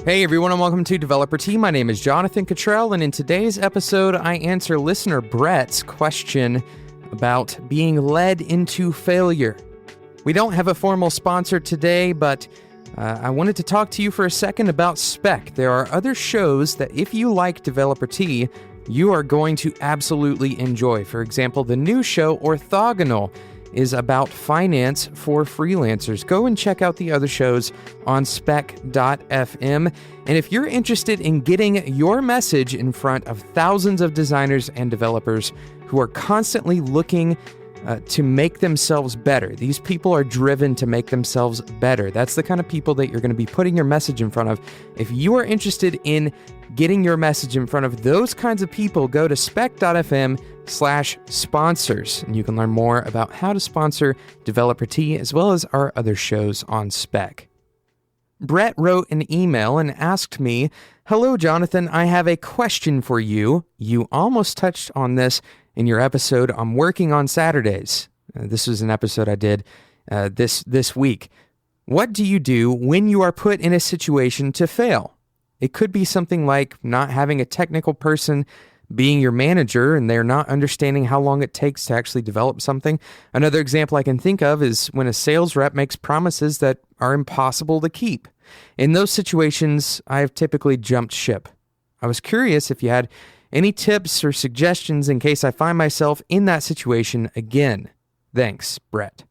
Hey everyone, and welcome to Developer Tea. My name is Jonathan Cottrell, and in today's episode, I answer listener Brett's question about being led into failure. We don't have a formal sponsor today, but I wanted to talk to you for a second about Spec. There are other shows that if you like Developer Tea, you are going to absolutely enjoy. For example, the new show, Orthogonal, is about finance for freelancers. Go and check out the other shows on spec.fm. And if you're interested in getting your message in front of thousands of designers and developers who are constantly looking to make themselves better, these people are driven to make themselves better. That's the kind of people that you're going to be putting your message in front of. If you are interested in getting your message in front of those kinds of people, go to spec.fm/sponsors, and you can learn more about how to sponsor Developer Tea as well as our other shows on Spec. Brett wrote an email and asked me, "Hello, Jonathan, I have a question for you. You almost touched on this in your episode on working on Saturdays." This was an episode I did this week. "What do you do when you are put in a situation to fail? It could be something like not having a technical person being your manager and they're not understanding how long it takes to actually develop something. Another example I can think of is when a sales rep makes promises that are impossible to keep. In those situations, I have typically jumped ship. I was curious if you had any tips or suggestions in case I find myself in that situation again. Thanks, Brett."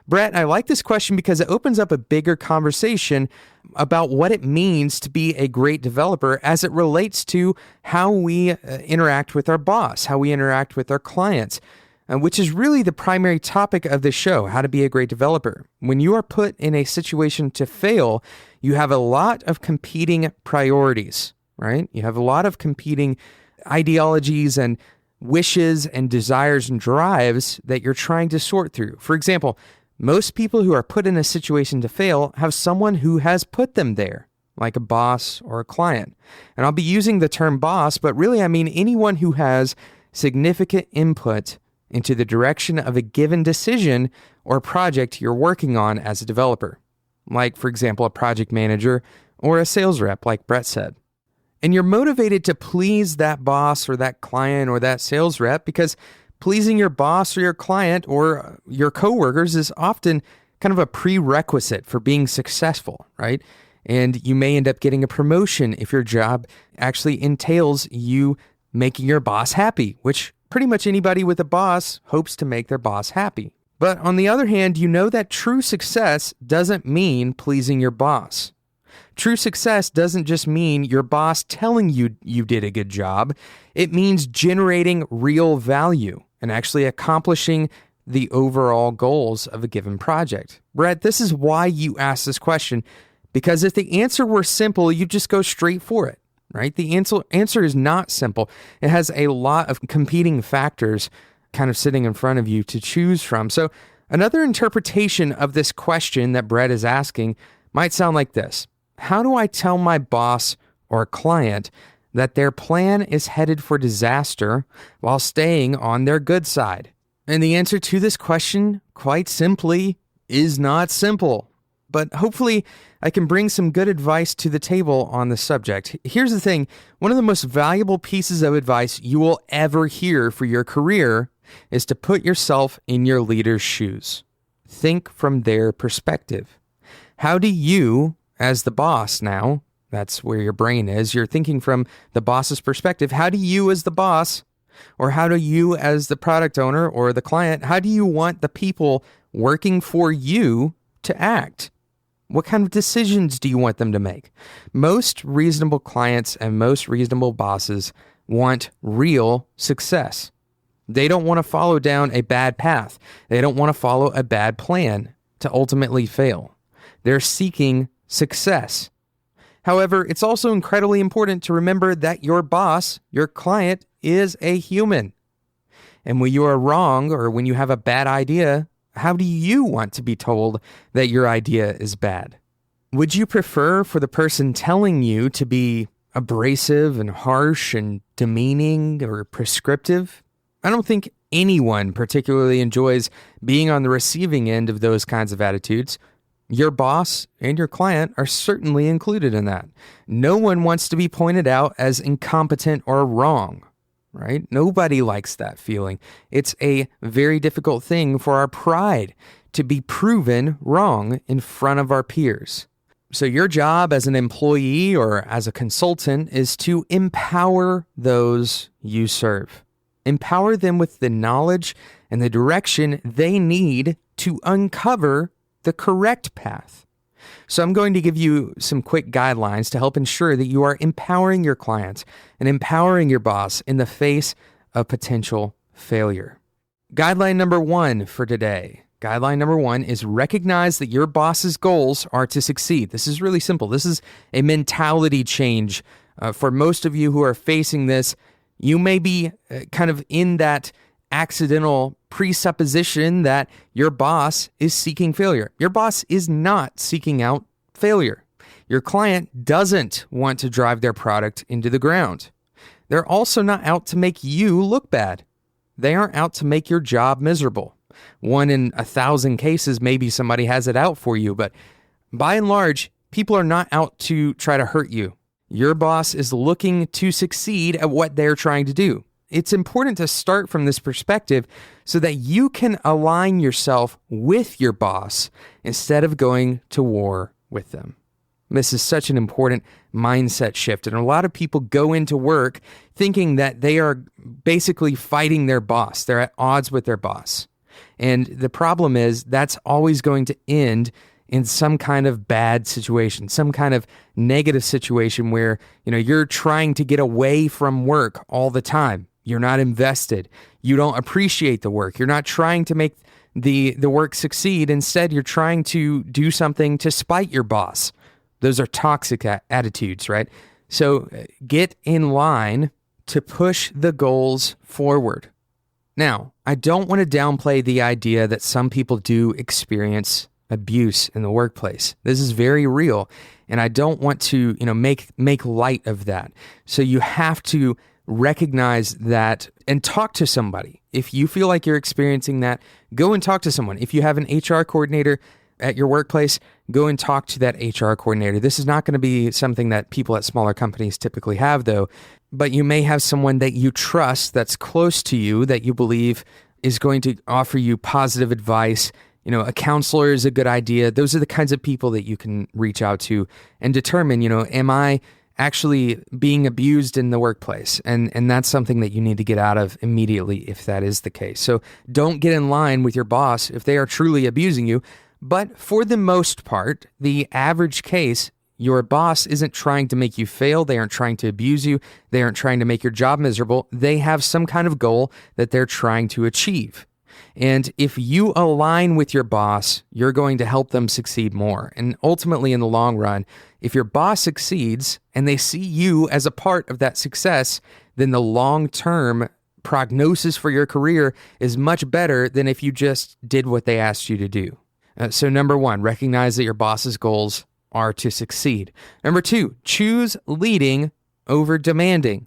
Brett, I like this question because it opens up a bigger conversation about what it means to be a great developer as it relates to how we interact with our boss, how we interact with our clients, which is really the primary topic of this show, how to be a great developer. When you are put in a situation to fail, you have a lot of competing priorities, right? You have a lot of competing ideologies and wishes and desires and drives that you're trying to sort through. For example, most people who are put in a situation to fail have someone who has put them there, like a boss or a client. And I'll be using the term boss, but really I mean anyone who has significant input into the direction of a given decision or project you're working on as a developer. Like, for example, a project manager or a sales rep, like Brett said. And you're motivated to please that boss or that client or that sales rep because pleasing your boss or your client or your coworkers is often kind of a prerequisite for being successful, right? And you may end up getting a promotion if your job actually entails you making your boss happy, which pretty much anybody with a boss hopes to make their boss happy. But on the other hand, you know that true success doesn't mean pleasing your boss. True success doesn't just mean your boss telling you you did a good job. It means generating real value and actually accomplishing the overall goals of a given project. Brett, this is why you asked this question, because if the answer were simple, you just go straight for it, right? The answer is not simple. It has a lot of competing factors kind of sitting in front of you to choose from. So another interpretation of this question that Brett is asking might sound like this. How do I tell my boss or client that their plan is headed for disaster while staying on their good side? And the answer to this question, quite simply, is not simple. But hopefully I can bring some good advice to the table on the subject. Here's the thing. One of the most valuable pieces of advice you will ever hear for your career is to put yourself in your leader's shoes. Think from their perspective. How do you, as the boss now, that's where your brain is, you're thinking from the boss's perspective, how do you as the boss, or how do you as the product owner or the client, how do you want the people working for you to act? What kind of decisions do you want them to make? Most reasonable clients and most reasonable bosses want real success. They don't want to follow down a bad path. They don't want to follow a bad plan to ultimately fail. They're seeking success. However, it's also incredibly important to remember that your boss, your client, is a human. And when you are wrong or when you have a bad idea, how do you want to be told that your idea is bad? Would you prefer for the person telling you to be abrasive and harsh and demeaning or prescriptive? I don't think anyone particularly enjoys being on the receiving end of those kinds of attitudes. Your boss and your client are certainly included in that. No one wants to be pointed out as incompetent or wrong, right? Nobody likes that feeling. It's a very difficult thing for our pride to be proven wrong in front of our peers. So your job as an employee or as a consultant is to empower those you serve. Empower them with the knowledge and the direction they need to uncover the correct path. So I'm going to give you some quick guidelines to help ensure that you are empowering your clients and empowering your boss in the face of potential failure. Guideline number 1 for today. Guideline number 1 is recognize that your boss's goals are to succeed. This is really simple. This is a mentality change. For most of you who are facing this, you may be kind of in that accidental presupposition that your boss is seeking failure. Your boss is not seeking out failure. Your client doesn't want to drive their product into the ground. They're also not out to make you look bad. They aren't out to make your job miserable. 1 in 1,000 cases, maybe somebody has it out for you, but by and large, people are not out to try to hurt you. Your boss is looking to succeed at what they're trying to do. It's important to start from this perspective so that you can align yourself with your boss instead of going to war with them. This is such an important mindset shift. And a lot of people go into work thinking that they are basically fighting their boss. They're at odds with their boss. And the problem is that's always going to end in some kind of bad situation, some kind of negative situation where, you're trying to get away from work all the time. You're not invested. You don't appreciate the work. You're not trying to make the work succeed. Instead, you're trying to do something to spite your boss. Those are toxic attitudes, right? So get in line to push the goals forward. Now, I don't want to downplay the idea that some people do experience abuse in the workplace. This is very real, and I don't want to, make light of that. So you have to recognize that and talk to somebody. If you feel like you're experiencing that, go and talk to someone. If you have an HR coordinator at your workplace, go and talk to that HR coordinator. This is not going to be something that people at smaller companies typically have, though, but you may have someone that you trust that's close to you that you believe is going to offer you positive advice. A counselor is a good idea. Those are the kinds of people that you can reach out to and determine, am I actually being abused in the workplace? And that's something that you need to get out of immediately if that is the case. So don't get in line with your boss if they are truly abusing you. But for the most part, the average case, your boss isn't trying to make you fail. They aren't trying to abuse you. They aren't trying to make your job miserable. They have some kind of goal that they're trying to achieve. And if you align with your boss, you're going to help them succeed more. And ultimately, in the long run, if your boss succeeds and they see you as a part of that success, then the long-term prognosis for your career is much better than if you just did what they asked you to do. So number 1, recognize that your boss's goals are to succeed. Number 2, choose leading over demanding.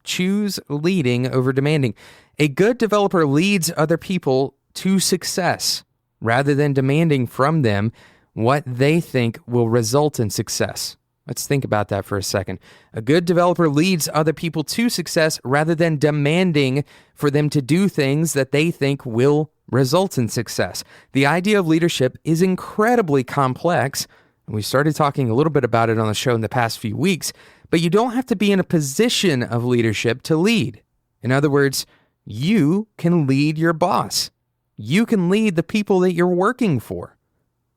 Choose leading over demanding. A good developer leads other people to success rather than demanding from them what they think will result in success. Let's think about that for a second. A good developer leads other people to success rather than demanding for them to do things that they think will result in success. The idea of leadership is incredibly complex. We started talking a little bit about it on the show in the past few weeks, but you don't have to be in a position of leadership to lead. In other words, you can lead your boss. You can lead the people that you're working for.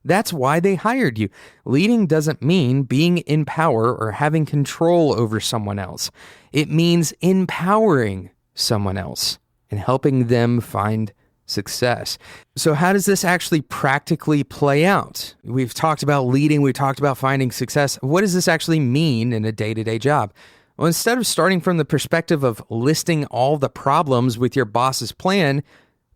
That's why they hired you. Leading doesn't mean being in power or having control over someone else. It means empowering someone else and helping them find success. So how does this actually practically play out? We've talked about leading. We've talked about finding success. What does this actually mean in a day-to-day job? Well, instead of starting from the perspective of listing all the problems with your boss's plan,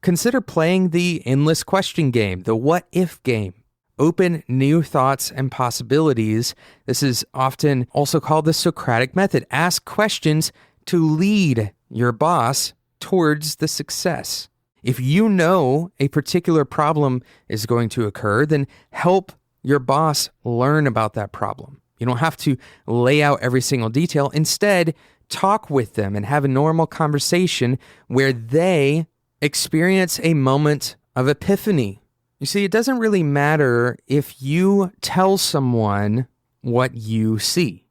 consider playing the endless question game, the what-if game. Open new thoughts and possibilities. This is often also called the Socratic method. Ask questions to lead your boss towards the success. If you know a particular problem is going to occur, then help your boss learn about that problem. You don't have to lay out every single detail. Instead, talk with them and have a normal conversation where they experience a moment of epiphany. You see, it doesn't really matter if you tell someone what you see.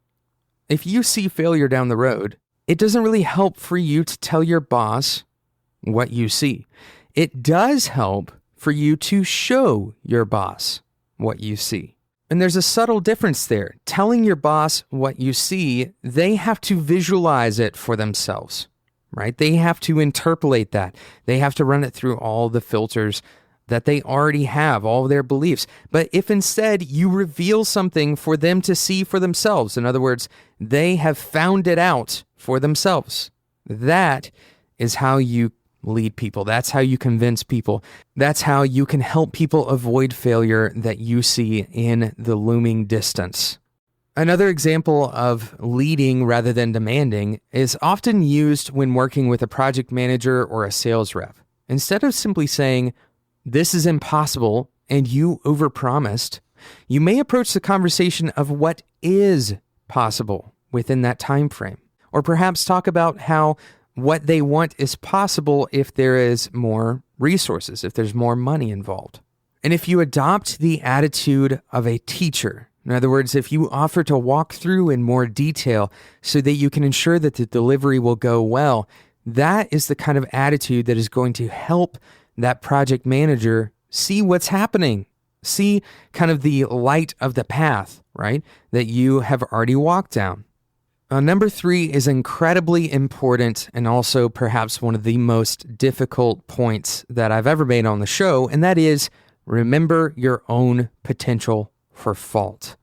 If you see failure down the road, it doesn't really help for you to tell your boss what you see. It does help for you to show your boss what you see. And there's a subtle difference there. Telling your boss what you see, they have to visualize it for themselves, right? They have to interpolate that. They have to run it through all the filters that they already have, all of their beliefs. But if instead you reveal something for them to see for themselves, in other words, they have found it out for themselves, that is how you lead people. That's how you convince people. That's how you can help people avoid failure that you see in the looming distance. Another example of leading rather than demanding is often used when working with a project manager or a sales rep. Instead of simply saying, "This is impossible," and you overpromised, you may approach the conversation of what is possible within that time frame. Or perhaps talk about how what they want is possible if there is more resources, if there's more money involved. And if you adopt the attitude of a teacher, in other words, if you offer to walk through in more detail so that you can ensure that the delivery will go well, that is the kind of attitude that is going to help that project manager see what's happening, see kind of the light of the path, right, that you have already walked down. Number 3 is incredibly important and also perhaps one of the most difficult points that I've ever made on the show, and that is remember your own potential for fault.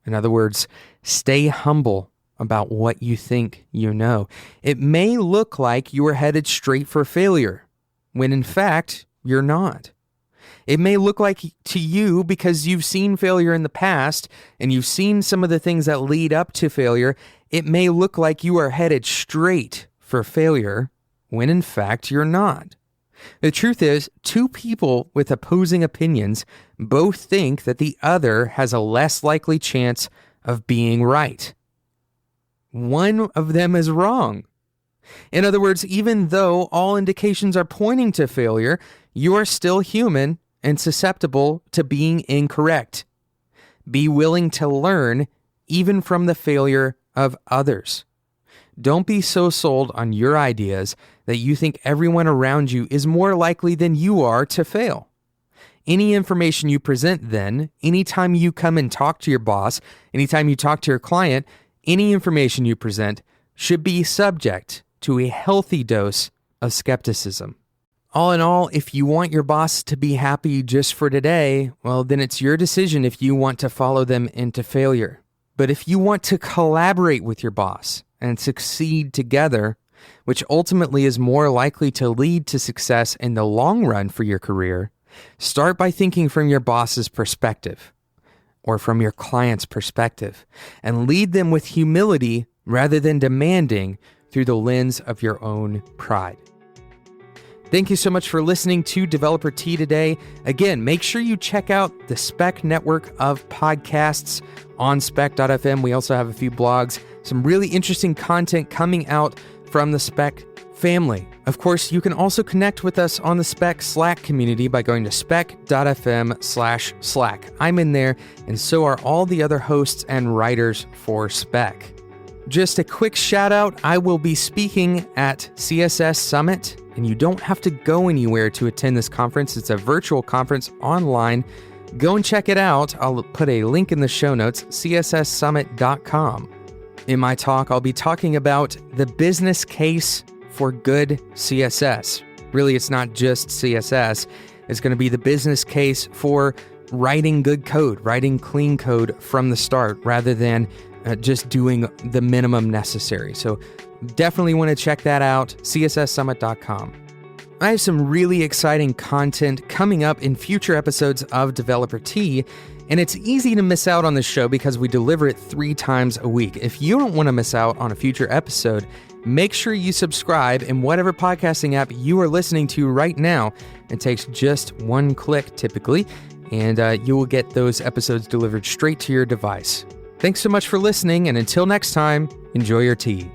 In other words, stay humble about what you think you know. It may look like you are headed straight for failure, when in fact, you're not. It may look like to you because you've seen failure in the past and you've seen some of the things that lead up to failure. It may look like you are headed straight for failure when in fact you're not. The truth is, two people with opposing opinions both think that the other has a less likely chance of being right. One of them is wrong. In other words, even though all indications are pointing to failure, you are still human and susceptible to being incorrect. Be willing to learn even from the failure of others. Don't be so sold on your ideas that you think everyone around you is more likely than you are to fail. Any information you present then, anytime you come and talk to your boss, anytime you talk to your client, any information you present should be subject to a healthy dose of skepticism. All in all, if you want your boss to be happy just for today, well, then it's your decision if you want to follow them into failure. But if you want to collaborate with your boss and succeed together, which ultimately is more likely to lead to success in the long run for your career, start by thinking from your boss's perspective or from your client's perspective and lead them with humility rather than demanding through the lens of your own pride. Thank you so much for listening to Developer Tea today. Again, make sure you check out the Spec network of podcasts on spec.fm. We also have a few blogs, some really interesting content coming out from the Spec family. Of course, you can also connect with us on the Spec Slack community by going to spec.fm/Slack. I'm in there, and so are all the other hosts and writers for Spec. Just a quick shout out, I will be speaking at CSS Summit, and you don't have to go anywhere to attend this conference. It's a virtual conference online. Go and check it out. I'll put a link in the show notes, csssummit.com. In my talk, I'll be talking about the business case for good CSS. Really, it's not just CSS. It's going to be the business case for writing good code, writing clean code from the start, rather than just doing the minimum necessary. So definitely want to check that out, csssummit.com. I have some really exciting content coming up in future episodes of Developer Tea, and it's easy to miss out on this show because we deliver it 3 times a week. If you don't want to miss out on a future episode, make sure you subscribe in whatever podcasting app you are listening to right now. It takes just one click typically, and you will get those episodes delivered straight to your device. Thanks so much for listening, and until next time, enjoy your tea.